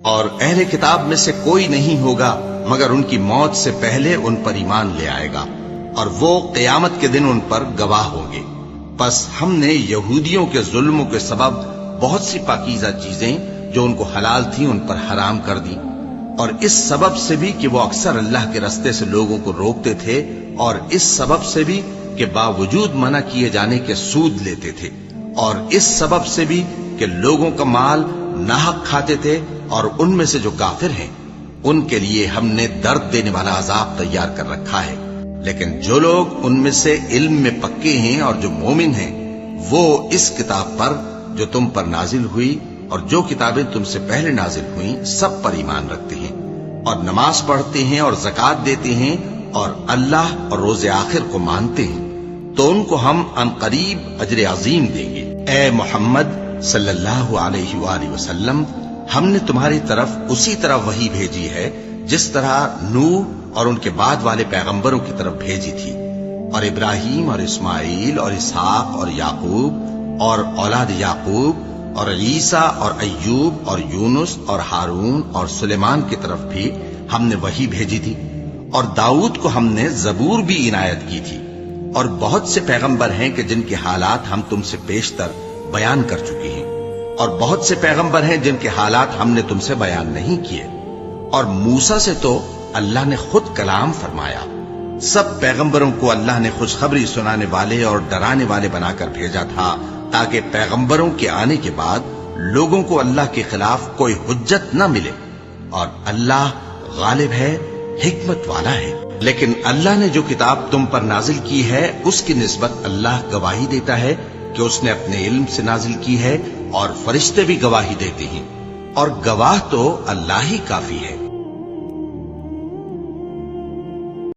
اور اہل کتاب میں سے کوئی نہیں ہوگا مگر ان کی موت سے پہلے ان پر ایمان لے آئے گا، اور وہ قیامت کے دن ان پر گواہ ہوں گے۔ پس ہم نے یہودیوں کے ظلموں کے سبب بہت سی پاکیزہ چیزیں جو ان کو حلال تھیں ان پر حرام کر دی، اور اس سبب سے بھی کہ وہ اکثر اللہ کے رستے سے لوگوں کو روکتے تھے، اور اس سبب سے بھی کہ باوجود منع کیے جانے کے سود لیتے تھے، اور اس سبب سے بھی کہ لوگوں کا مال ناحق کھاتے تھے، اور ان میں سے جو کافر ہیں ان کے لیے ہم نے درد دینے والا عذاب تیار کر رکھا ہے۔ لیکن جو لوگ ان میں سے علم میں پکے ہیں اور جو مومن ہیں، وہ اس کتاب پر جو تم پر نازل ہوئی اور جو کتابیں تم سے پہلے نازل ہوئیں سب پر ایمان رکھتے ہیں، اور نماز پڑھتے ہیں اور زکوٰۃ دیتے ہیں، اور اللہ اور روز آخر کو مانتے ہیں، تو ان کو ہم عنقریب اجر عظیم دیں گے۔ اے محمد صلی اللہ علیہ وآلہ وسلم، ہم نے تمہاری طرف اسی طرح وحی بھیجی ہے جس طرح نوح اور ان کے بعد والے پیغمبروں کی طرف بھیجی تھی، اور ابراہیم اور اسماعیل اور اسحاق اور یعقوب اور اولاد یعقوب اور عیسیٰ اور ایوب اور یونس اور ہارون اور سلیمان کی طرف بھی ہم نے وحی بھیجی تھی، اور داؤد کو ہم نے زبور بھی عنایت کی تھی، اور بہت سے پیغمبر ہیں کہ جن کے حالات ہم تم سے بیشتر بیان کر چکے ہیں، اور بہت سے پیغمبر ہیں جن کے حالات ہم نے تم سے بیان نہیں کیے، اور موسیٰ سے تو اللہ نے خود کلام فرمایا۔ سب پیغمبروں کو اللہ نے خوشخبری سنانے والے اور ڈرانے والے بنا کر بھیجا تھا، تاکہ پیغمبروں کے آنے کے بعد لوگوں کو اللہ کے خلاف کوئی حجت نہ ملے، اور اللہ غالب ہے، حکمت والا ہے۔ لیکن اللہ نے جو کتاب تم پر نازل کی ہے اس کی نسبت اللہ گواہی دیتا ہے کہ اس نے اپنے علم سے نازل کی ہے، اور فرشتے بھی گواہی دیتے ہیں، اور گواہ تو اللہ ہی کافی ہے۔